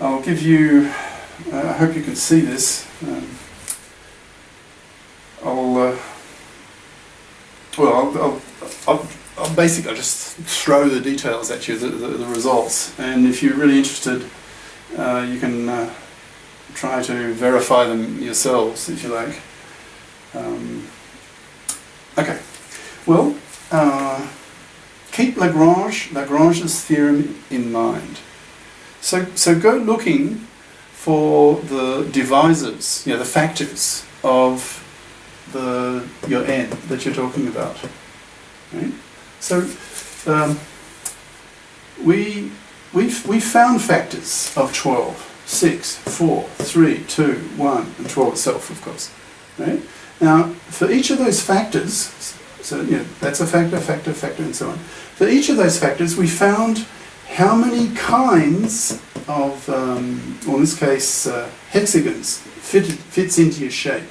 I'll give you, I hope you can see this. I'll basically just throw the details at you, the results, and if you're really interested, you can try to verify them yourselves, if you like. Okay, well, keep Lagrange's theorem in mind. So go looking for the divisors, the factors of your n that you're talking about. Right? So we found factors of 12, 6, 4, 3, 2, 1, and 12 itself, of course. Right? Now, for each of those factors, so that's a factor, factor, factor, and so on. For each of those factors, we found how many kinds of, or in this case, hexagons fits into your shape.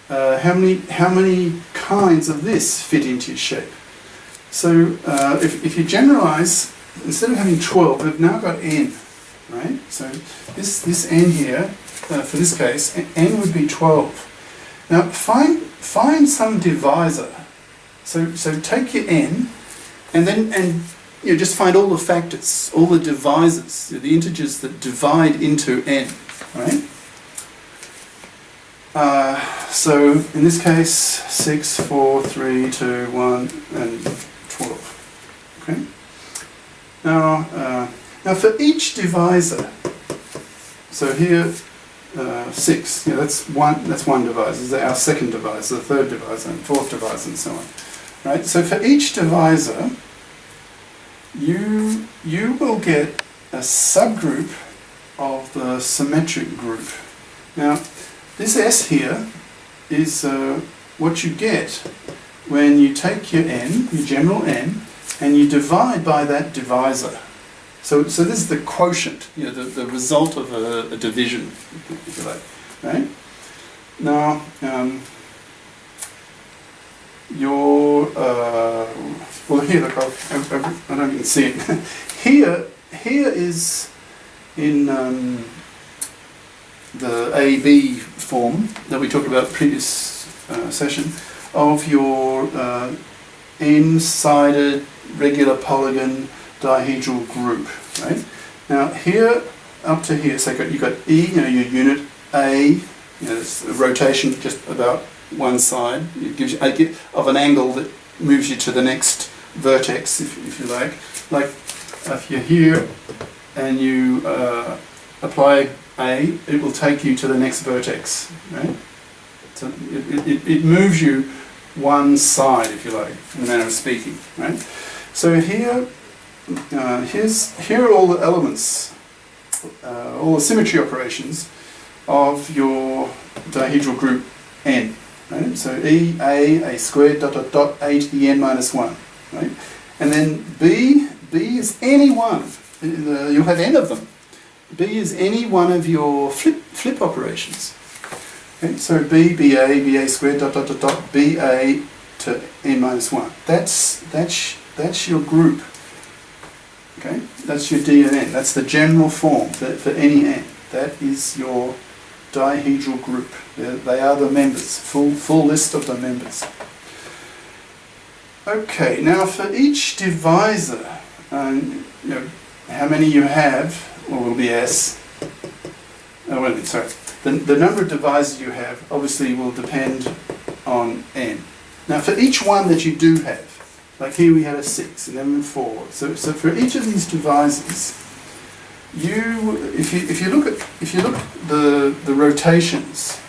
How many kinds of this fit into your shape? So if you generalize, instead of having 12, we've now got n, right? So this n here, for this case, n would be 12. Now find some divisor. So take your n, and just find all the factors, all the divisors, the integers that divide into n, right? So in this case, 6, 4, 3, 2, 1, and 12. Okay. Now for each divisor, so here 6. That's one divisor. This is our second divisor, the third divisor, and fourth divisor, and so on. Right. So for each divisor, you will get a subgroup of the symmetric group. Now, this S here is what you get when you take your n, your general n, and you divide by that divisor. So this is the quotient, the result of a division, if you like, right? Now, well, here, look, I don't even see it. Here is in the AB form that we talked about previous session of your n-sided regular polygon dihedral group, right? Now here up to here, so you've got E, your unit A, it's a rotation just about one side. It gives you of an angle that moves you to the next vertex, if you like. Like if you're here and you apply A, it will take you to the next vertex, right? So it moves you one side, if you like, in a manner of speaking, right? So here, here are all the elements, all the symmetry operations of your dihedral group N, right? So E, A squared, dot, dot, dot, A to the n minus 1, right? And then B is any one. You'll have n of them. B is any one of your flip operations. Okay? So B, BA squared, dot, dot, dot, dot, BA to n minus 1. That's your group. Okay? That's your D and N. That's the general form for any n. That is your dihedral group. They are the members, full list of the members. Okay, now for each divisor, how many you have, will be S. Oh, wait a minute, sorry. The number of divisors you have obviously will depend on n. Now for each one that you do have, like here we had a 6 and then a 4. So for each of these divisors, if you look at the rotations,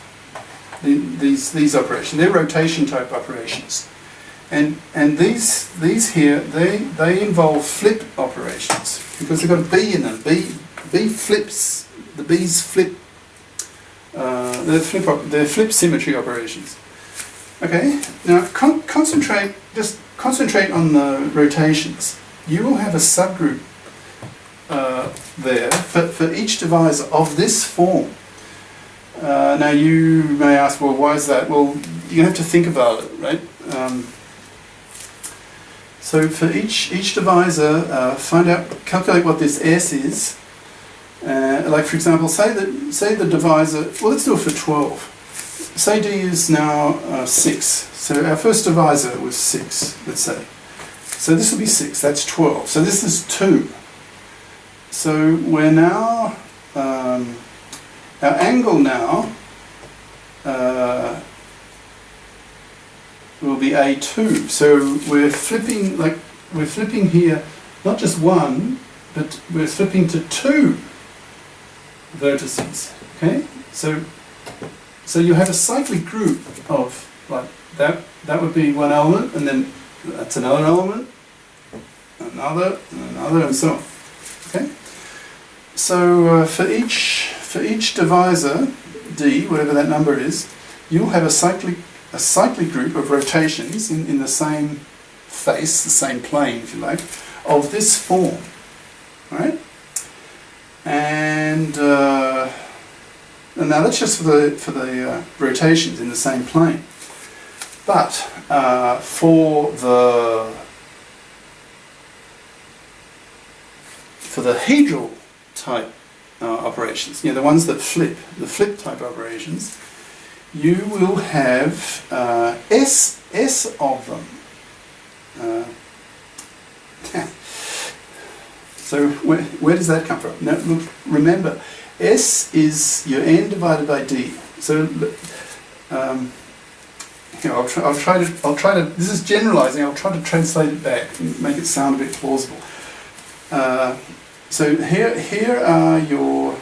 these operations, they're rotation type operations, and these here they involve flip operations because they've got a B in them. B flips, the B's flip. They're flip symmetry operations. Okay. Now concentrate on the rotations. You will have a subgroup there for each divisor of this form. Now you may ask, well, why is that? Well, you have to think about it, right? So for each divisor, calculate what this S is, Like for example, say the divisor, well let's do it for 12. Say D is now 6. So our first divisor was 6, let's say. So this will be 6, that's 12. So this is 2. So we're now, our angle now will be A2. So we're flipping here, not just 1, but we're flipping to 2 vertices. Okay? So you have a cyclic group of like that would be one element, and then that's another element, another, and so on. Okay. So for each divisor D, whatever that number is, you'll have a cyclic group of rotations in the same face, the same plane, if you like, of this form. All right. And now that's just for the rotations in the same plane. But for the Dihedral type operations, the ones that flip, the flip type operations, you will have S of them. So where does that come from? Now look, remember, S is your n divided by D. So I'll try to. This is generalizing. I'll try to translate it back and make it sound a bit plausible. So here are your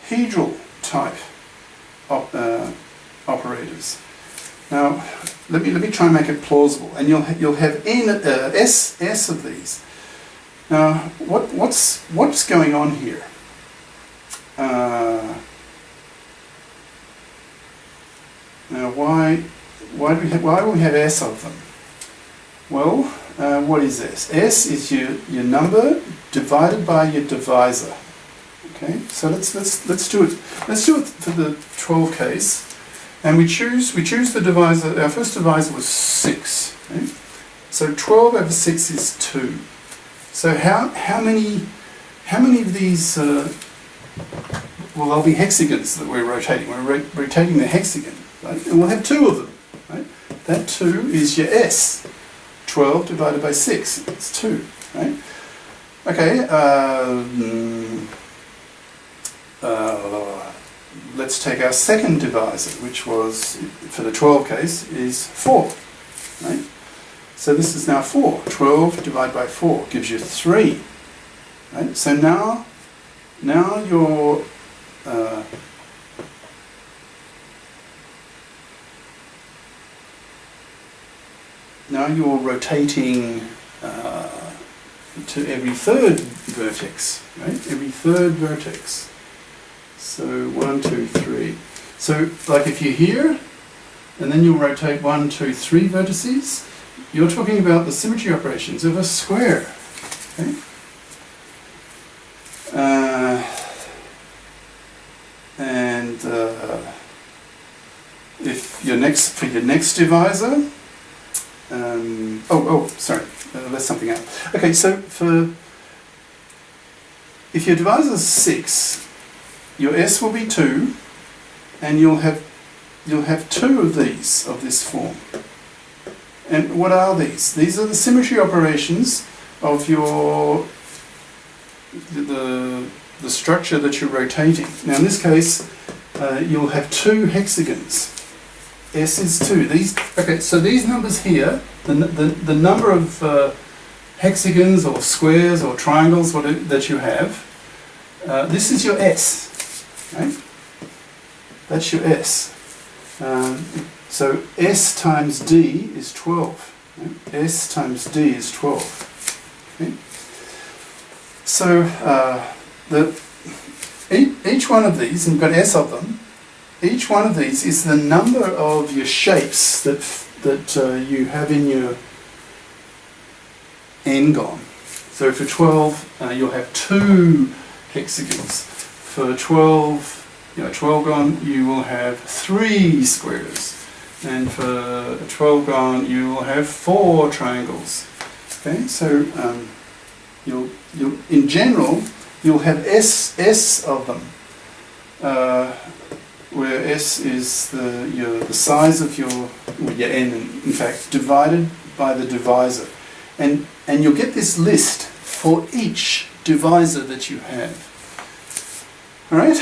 Dihedral type operators. Now let me try and make it plausible, and you'll have S of these. Now what's going on here? Now why do we have S of them? Well, what is S? S is your number divided by your divisor. Okay, so let's do it. Let's do it for the 12 case, and we choose the divisor. Our first divisor was 6. Okay? So 12 over 6 is 2. So how many of these? Well, there'll be hexagons that we're rotating. We're rotating the hexagon, right? And we'll have 2 of them, right? That 2 is your S. 12 divided by 6, it's 2, right? Okay, let's take our second divisor, which was, for the 12 case, is 4, right? So this is now 4. 12 divided by 4 gives you 3, right? So now your now you're rotating to every third vertex, right? Every third vertex. So 1, 2, 3. So like if you're here, and then you'll rotate 1, 2, 3 vertices, you're talking about the symmetry operations of a square. Okay? If for your next divisor, sorry, that's something else. Okay, so if your divisor is 6, your S will be 2, and you'll have 2 of these of this form. And what are these? These are the symmetry operations of the structure that you're rotating. Now in this case, you'll have 2 hexagons. S is 2. So these numbers here, the number of hexagons or squares or triangles that you have, this is your S, right? That's your S. So S times D is 12. Right? S times D is 12. Okay? So each one of these, and you've got S of them, each one of these is the number of your shapes that you have in your n-gon. So for 12, you'll have 2 hexagons. For 12-gon, you will have 3 squares. And for a 12-gon, you will have 4 triangles. Okay, so you'll in general, you'll have S of them, where S is the size of your n, in fact, divided by the divisor. And you'll get this list for each divisor that you have. Alright,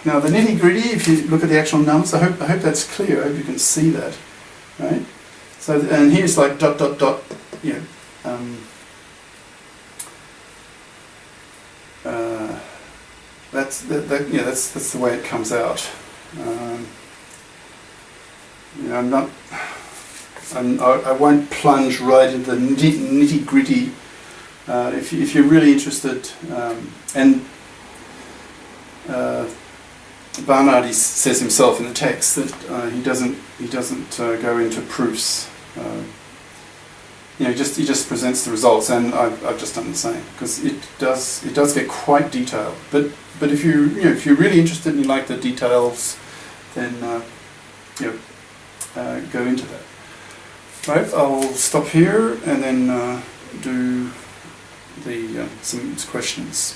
now the nitty-gritty, if you look at the actual numbers, I hope that's clear, I hope you can see that. Right? So, and here's like ... that's the way it comes out. I won't plunge right into the nitty-gritty. If you're really interested, and Barnard says himself in the text that he doesn't go into proofs. He just presents the results, and I've just done the same because it does get quite detailed. But if you're really interested and you like the details, then go into that. Right, I'll stop here and then do some questions.